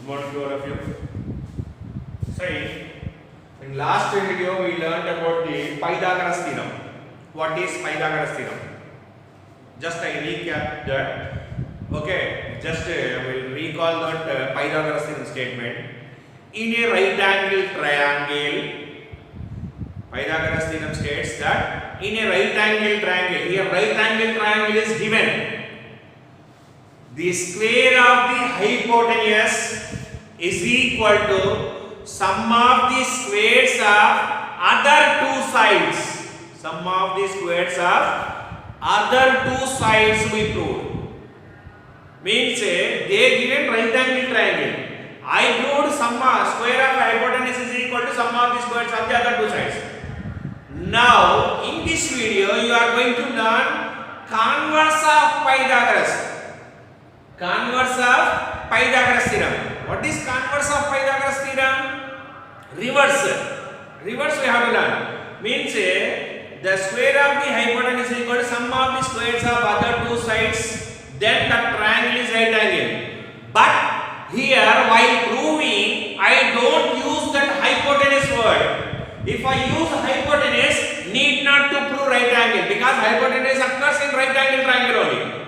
Good morning to all of you. So, in last video we learned about the Pythagoras theorem. What is Pythagoras theorem? Just I recap that. Okay, just we'll recall that Pythagoras theorem statement. In a right angle triangle, Pythagoras theorem states that in a right angle triangle, here right angle triangle is given. The square of the hypotenuse is equal to sum of the squares of other two sides. Sum of the squares of other two sides we proved. Means they given right angle triangle. I proved square of hypotenuse is equal to sum of the squares of the other two sides. Now in this video you are going to learn converse of Pythagoras. Converse of Pythagoras theorem. What is converse of Pythagoras theorem? Reverse. Reverse we have to learn. Means the square of the hypotenuse is equal to sum of the squares of other two sides. Then the triangle is right angle. But here while proving, I don't use that hypotenuse word. If I use hypotenuse, need not to prove right angle because hypotenuse occurs in right angle triangle only.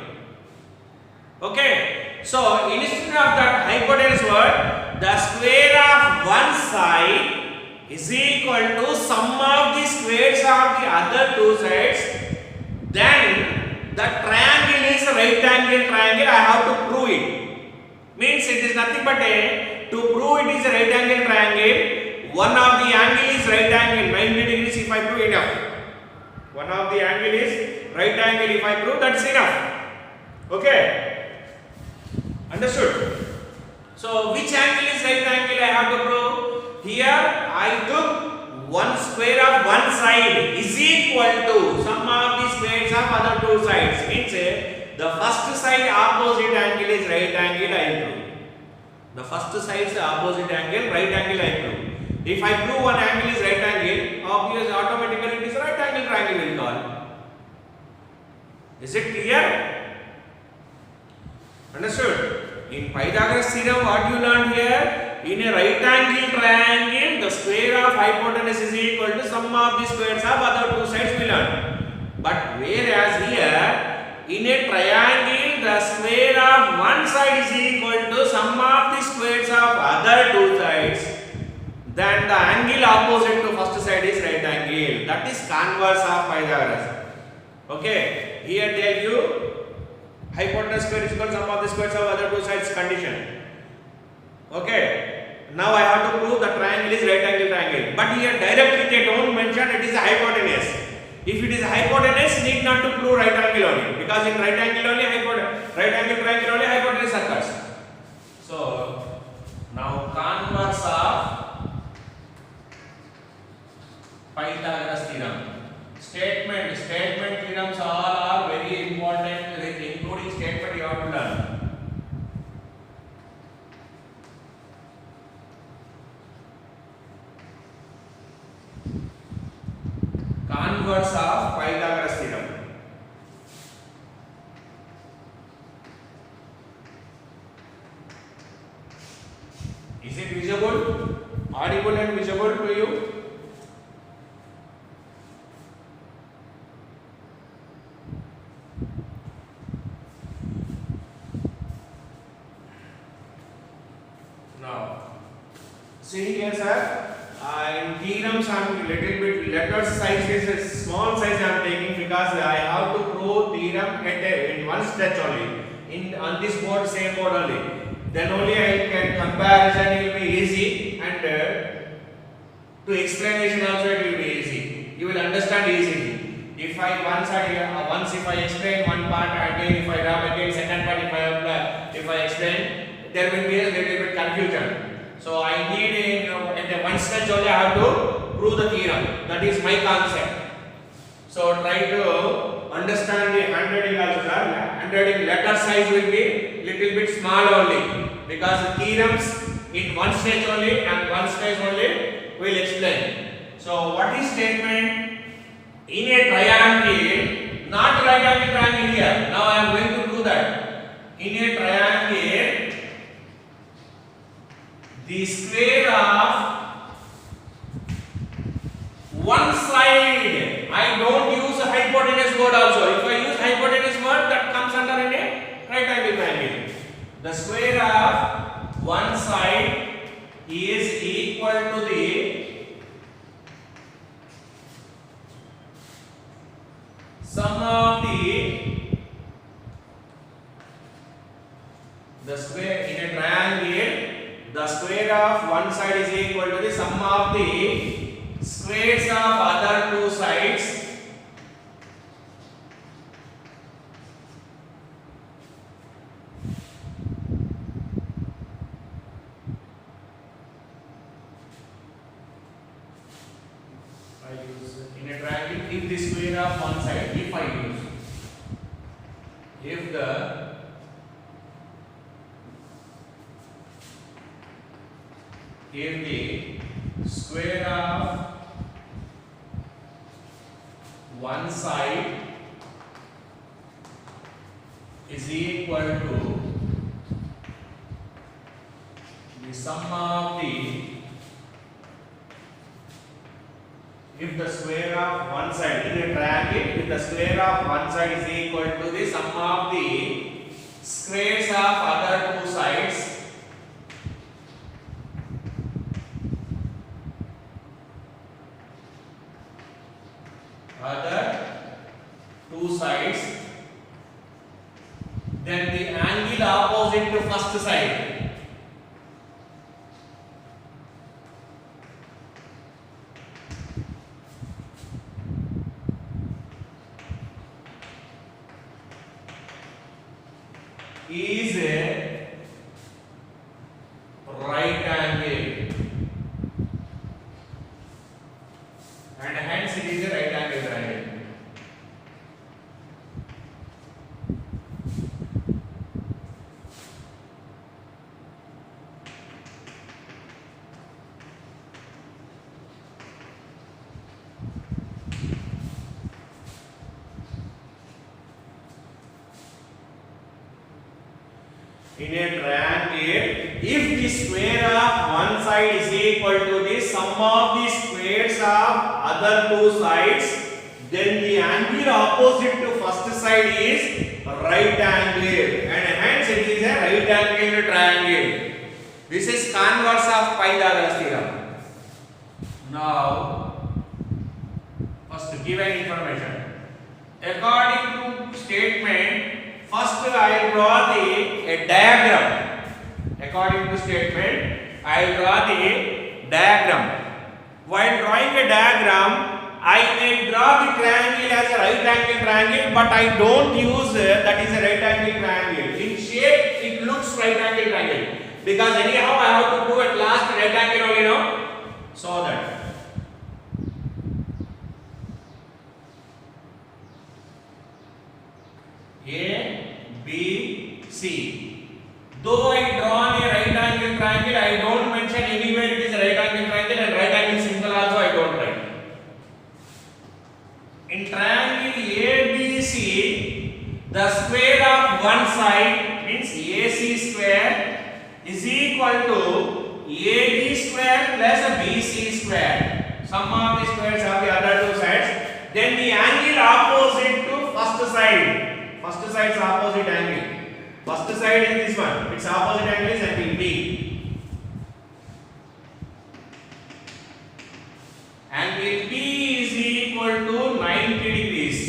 Okay, so instead of that hypotenuse word, the square of one side is equal to sum of the squares of the other two sides. Then the triangle is a right angle triangle. I have to prove it. Means it is nothing but to prove it is a right angle triangle. One of the angle is right angle 90 degrees. If I prove enough, one of the angle is right angle. If I prove, that's enough. Okay. Understood? So which angle is right angle I have to prove? Here I took one square of one side is equal to sum of the squares of other two sides. Means the first side opposite angle is right angle I prove. The first side is opposite angle, right angle I prove. If I prove one angle is right angle, obviously automatically it is right angle triangle will call. Is it clear? Understood? In Pythagoras theorem, what you learned here? In a right angle triangle, the square of hypotenuse is equal to sum of the squares of other two sides we learned. But whereas here, in a triangle, the square of one side is equal to sum of the squares of other two sides. Then the angle opposite to first side is right angle. That is converse of Pythagoras. Okay, here tell you hypotenuse square is equal to sum of the squares of other two sides condition. Okay. Now I have to prove the triangle is right angle triangle. But here directly they don't mention it is a hypotenuse. If it is a hypotenuse, need not to prove right angle only. Because in right angle only right angle triangle only hypotenuse occurs. So now converse of Pythagoras theorem. Statement theorems all are very important, including statement you have to learn. Converse of Pythagoras theorem. Is it visible? Audible and visible to you? See here, sir. In theorems, I am little bit letter size is a small size I am taking because I have to prove theorem in one stretch only. On this board, same board only. Then only I can comparison will be easy and to explanation also it will be easy. You will understand easily. If I once if I explain one part again, if I drop again second part, if I explain, there will be a little bit confusion. So I need in one stretch only I have to prove the theorem. That is my concept. So try to understand the handwriting also. Handwriting letter size will be little bit small only because the theorems in one stretch only and one stretch only will explain. So what is statement? In a triangle, not right angle triangle here. Now I am going to prove that. In a triangle, the square of one side. I don't use a hypotenuse word also. If I use hypotenuse word, that comes under a right angle triangle. The square of one side is equal to the sum of the square in a triangle. The square of one side is equal to the sum of the squares of other two sides. I use in a triangle, if the square of one side, if I use, if the square of one side is equal to the sum of if the square of one side in a triangle, if the square of one side is equal to the sum of the squares of other two sides, then the angle opposite to first side is a right angle, and hence it is a right angle triangle. In a triangle, if the square of one side is equal to the sum of the squares of other two sides, then the angle opposite to first side is right angle, and hence it is a right angle triangle. This is converse of Pythagoras theorem. Now, first given information. According to statement, first I will draw a diagram. According to statement, I will draw the diagram. While drawing a diagram, I may draw the triangle as a right angle triangle, but I don't use that is a right angle triangle. In shape, it looks right angle triangle, because anyhow I have to do at last right angle only now. So that A, B, C. Though I draw a right angle triangle, I don't mention anywhere it is a right angle triangle, and right angle symbol also I don't write. In triangle ABC, the square of one side means AC square is equal to AB square plus BC square. Sum of the squares of the other two sides. Then the angle opposite to first side. First side is opposite angle. First side is this one. Its opposite angle is angle B. Angle B is equal to 90 degrees.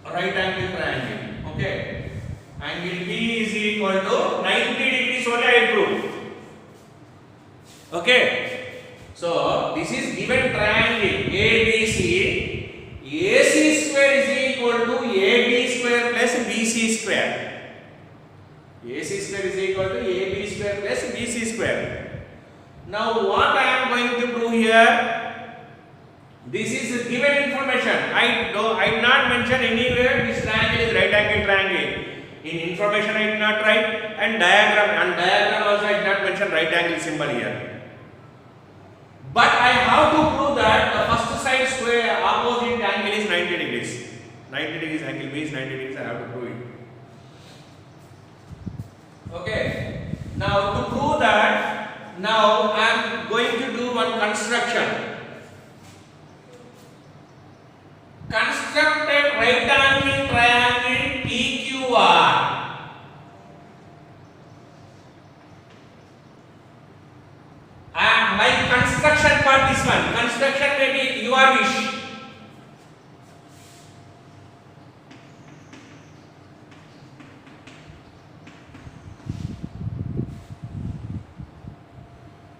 Right angle triangle. Okay. Angle B is equal to 90 degrees only I prove. Okay. So this is given triangle ABC. AC square is equal to AB square plus BC square. AC square is equal to AB square plus BC square. Now what I am going to prove here? This is given information. I did not mention anywhere this triangle is right angle triangle. In information I did not write, and diagram also I did not mention right angle symbol here. But I have to prove that the first side square opposite angle is 90 degrees. 90 degrees angle means 90 degrees. I have to prove it. Okay. Now to prove that, now I am going to do one construction. Construct a right angle triangle PQR. My construction part this one. Construction may be your wish.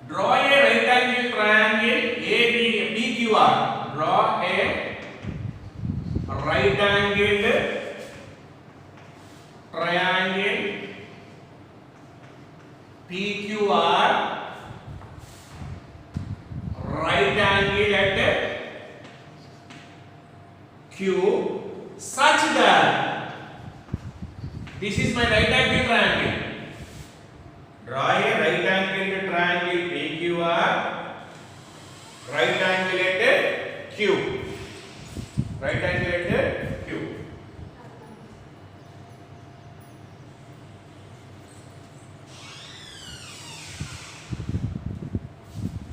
Draw a right angle triangle PQR. Draw a right angled triangle PQR. Right angle at Q such that this is my right angle triangle. Draw a right angle triangle PQR. Right angle at Q. Right angle at Q.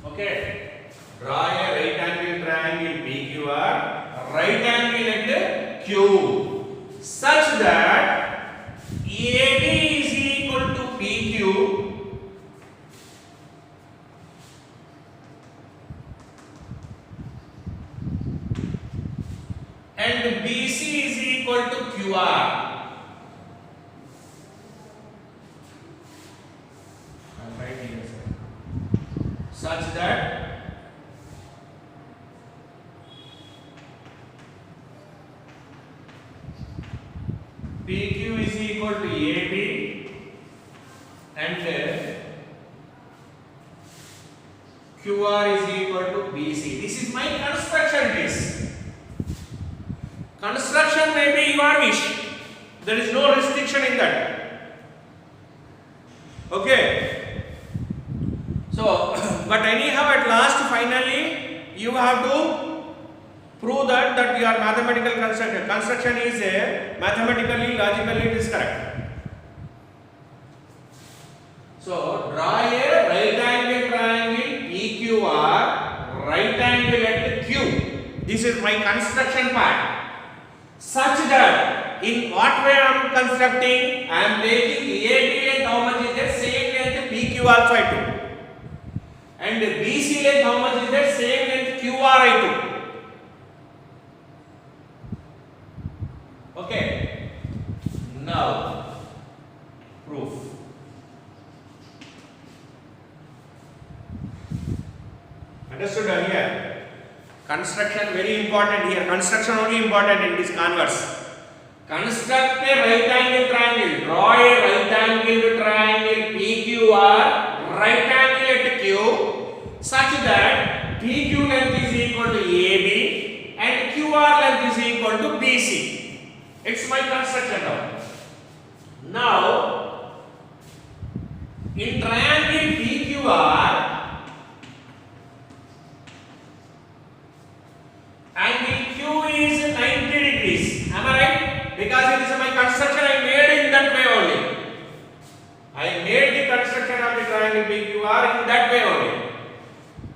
Okay. Draw a right angle triangle PQR, right angle at Q, such that AB is equal to PQ and BC is equal to QR. I'm writing here, such that PQ is equal to AB and QR is equal to BC. This is my construction list. Construction may be your wish. There is no restriction in that. Okay. So, but anyhow, at last, finally, you have to prove that your mathematical construction is mathematically, logically it is correct. So draw a right angle triangle PQR, right angle at Q. This is my construction part. Such that in what way I am constructing, I am taking AB length how much is there, same length PQ also I took. And BC length how much is there, same length QR I took. Okay, now proof. Understood here? Construction very important here. Construction only important in this converse. Construct a right angle triangle. Draw a right angle triangle PQR, right angle at Q, such that PQ length is equal to AB and QR length is equal to BC. It's my construction now. Now, in triangle PQR, angle Q is 90 degrees. Am I right? Because it is my construction, I made in that way only. I made the construction of the triangle PQR in that way only.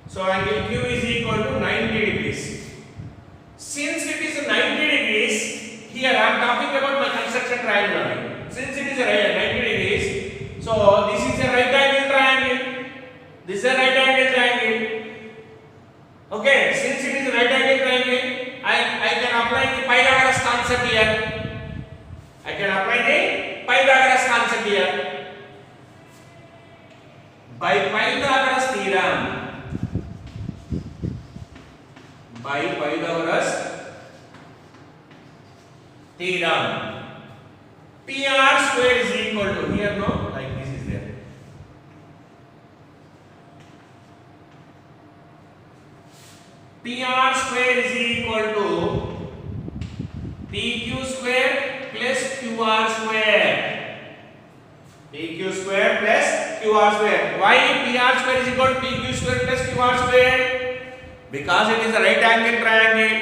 So, angle Q is equal to 90 degrees. Since it is 90 degrees, here I am talking about my construction triangle only. Since it is a 90 degrees, so this is a right angle triangle. This is a right angle triangle. Okay, since it is a right angle triangle, I can apply the Pythagoras concept here. I can apply the Pythagoras concept here. By Pythagoras theorem, by Pythagoras theorem, PR square is equal to, here no, like this is there. PR square is equal to PQ square plus QR square. PQ square plus QR square. Why PR square is equal to PQ square plus QR square? Because it is a right angle triangle.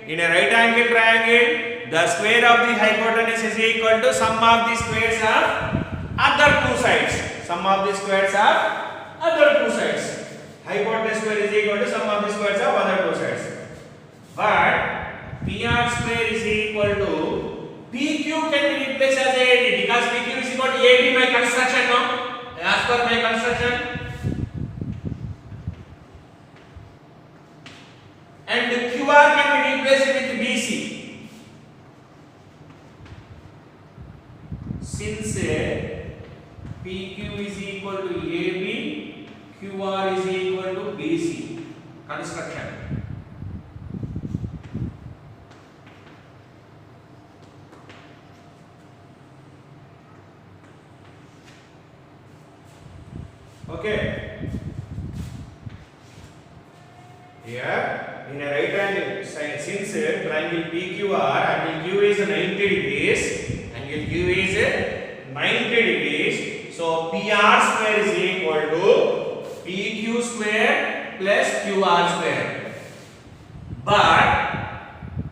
In a right angle triangle, the square of the hypotenuse is equal to sum of the squares of other two sides. Sum of the squares of other two sides. Hypotenuse square is equal to sum of the squares of other two sides. But PR square is equal to PQ can be replaced as AD because PQ is equal to AD by construction now. As per my construction. And the QR can be replaced with BC. Since PQ is equal to AB, QR is equal to BC. Construction. Okay. Here in a right angle side, since triangle PQR, angle Q is 90 degrees, angle Q is 90 degrees. So PR square is equal to PQ square plus QR square. But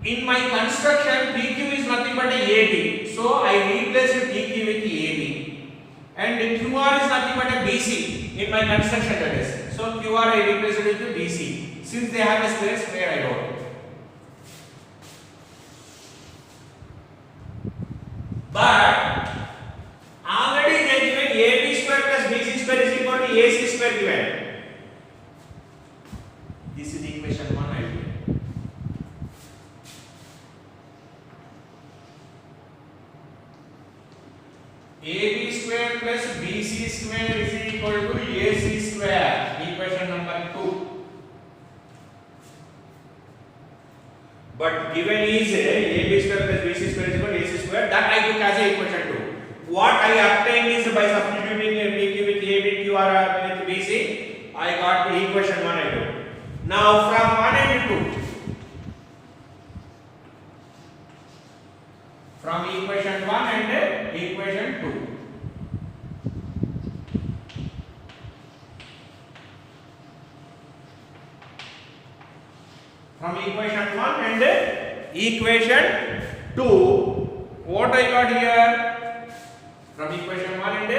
in my construction, PQ is nothing but a AB. So I replace PQ with AB. And QR is nothing but a BC in my construction, that is. So QR I replace it with BC. Since they have a square, square I wrote. But already they given AB square plus BC square is equal to AC square given. This is equation 1 I give. AB square plus BC square is equal to AC square. Equation number 2. But given is AB square plus BC square is equal to AC square, that I took as a equation 2. What I obtained is by substituting PQ with AB, QR with BC, I got the equation 1 and 2. Now from 1 and 2, from equation 1 and equation 2, from equation 1 and equation 2, what I got here? From equation 1 and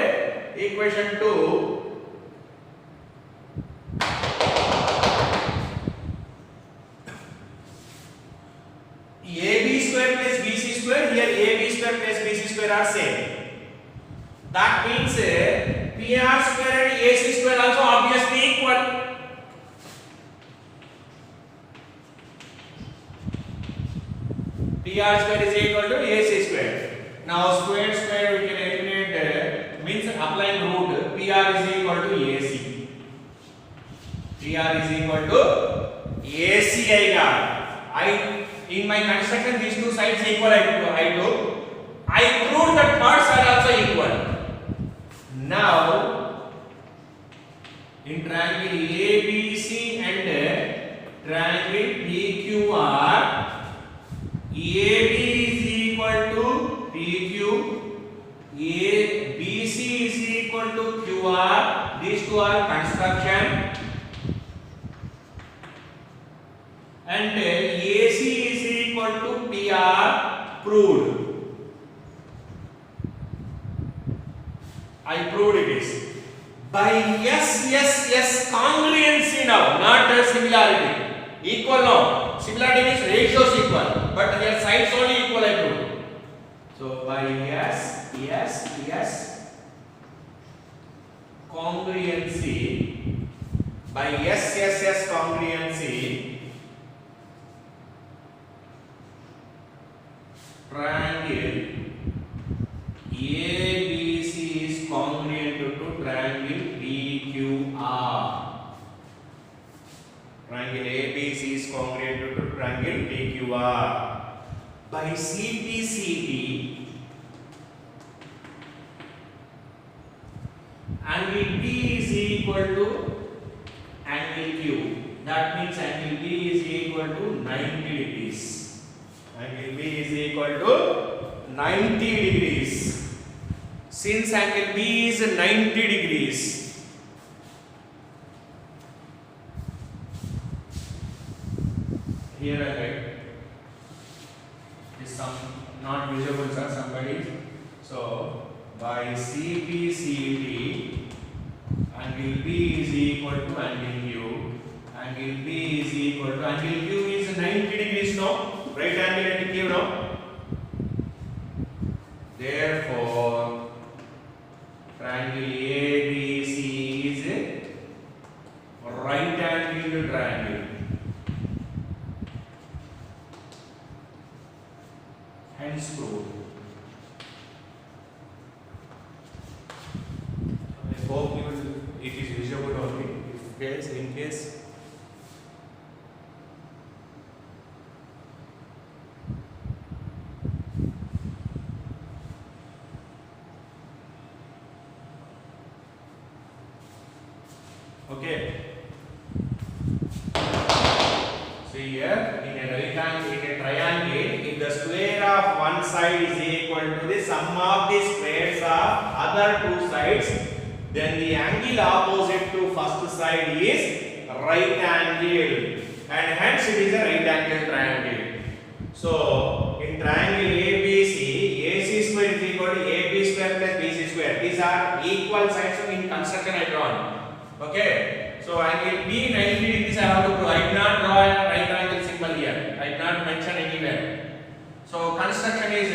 equation 2, AB square plus BC square, here AB square plus BC square are same. That means PR square and AC square also obviously equal. PR square is equal to AC square. Now square square we can eliminate, means applying root. PR is equal to AC. PR is equal to AC I got. In my construction these two sides equal I took. I proved that third side also equal. Now in triangle ABC and triangle PQR, AB is equal to PQ, BC is equal to QR. These two are construction, and AC is equal to PR proved. I proved it is by yes congruency now, not similarity. Equal now. Similarity means ratios equal, but their sides only equal I proved. So by yes congruency, by yes congruency, triangle ABC is congruent to triangle PQR. Triangle ABC is congruent to triangle PQR. By CPCP, angle B is equal to angle Q. That means angle B is equal to 90 degrees. Angle B is equal to 90 degrees. Since angle B is 90 degrees, here I write this sum not visible, sir. Somebody. So by CPCD, angle B is equal to angle Q. Angle B is equal to angle Q is 90 degrees. No, right angle and Q. No. Therefore, triangle ABC is a right angled triangle. Hence proved. I hope it is visible only. In case. Okay. See here, in a rectangle, in a triangle, if the square of one side is equal to the sum of the squares of other two sides, then the angle opposite to first side is right angle, and hence it is a right angle triangle. So, in triangle ABC, AC square is equal to AB square plus BC square. These are equal sides in construction I drawn. Okay, so angle B 90 degrees I have to draw. I did not draw a right angle symbol here. I did not mention anywhere. So construction is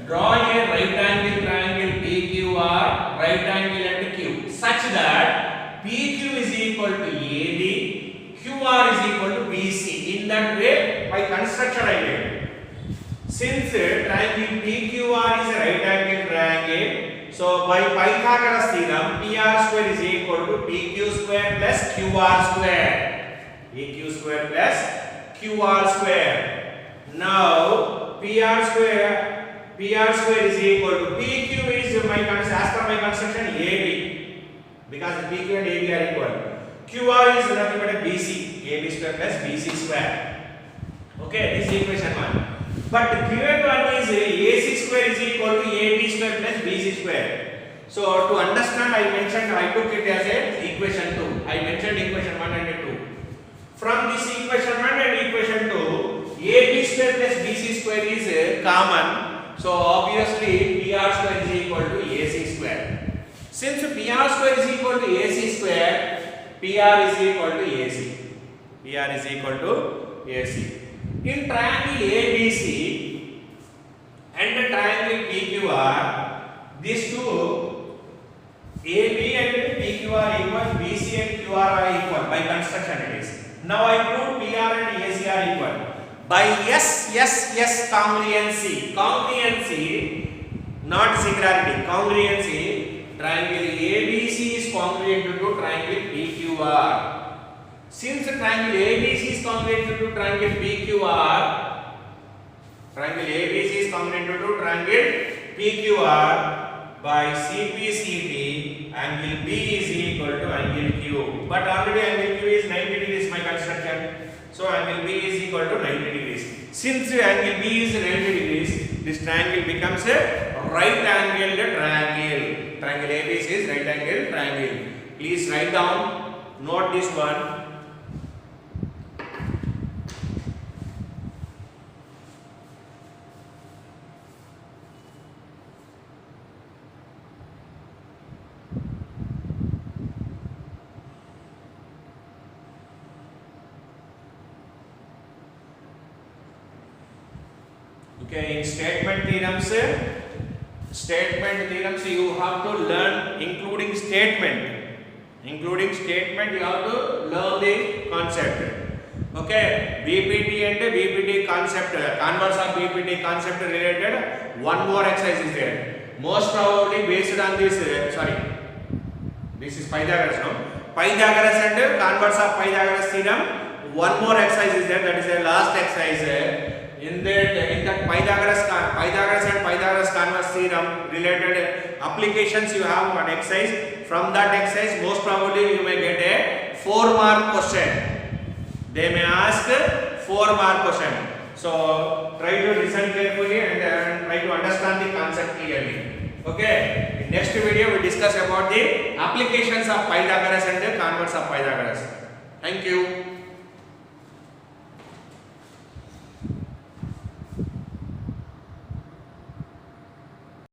draw a right angle triangle PQR, right angle at Q, such that PQ is equal to AD, QR is equal to BC. In that way, by construction I did. Since triangle PQR is a right angle triangle, so by Pythagoras theorem, PR square is equal to PQ square plus QR square. PQ square plus QR square. Now PR square is equal to PQ is as per my construction AB, because PQ and AB are equal. QR is nothing but a BC, AB square plus BC square. Okay, this is equation 1. But given one is AC square is equal to AB square plus BC square. So to understand, I took it as a equation 2. I mentioned equation 1 and 2. From this equation 1 and equation 2, AB square plus BC square is common. So obviously PR square is equal to AC square. Since PR square is equal to AC square, PR is equal to AC. PR is equal to AC. In triangle ABC and the triangle PQR, these two AB and PQ are equal, BC and QR are equal by construction it is. Now I prove PR and AC are equal by yes congruency, not singularity, congruency. Triangle ABC is congruent to triangle PQR. Since triangle ABC is congruent to triangle PQR, triangle ABC is congruent to triangle PQR, by CPCD, angle B is equal to angle Q. But already angle Q is 90 degrees my construction. So angle B is equal to 90 degrees. Since angle B is 90 degrees, this triangle becomes a right angled triangle. Triangle ABC is right angle triangle. Please write down, note this one. Okay, in statement theorems you have to learn including statement you have to learn the concept. Okay, BPT and BPT concept, converse of BPT concept related one more exercise is there. Most probably based on this, this is Pythagoras, no? Pythagoras and converse of Pythagoras theorem, one more exercise is there, that is the last exercise. In that Pythagoras and Pythagoras converse theorem related applications you have one exercise. From that exercise, most probably you may get a 4-mark question. They may ask 4-mark question. So try to listen carefully and try to understand the concept clearly. Okay. In next video we discuss about the applications of Pythagoras and the converse of Pythagoras. Thank you.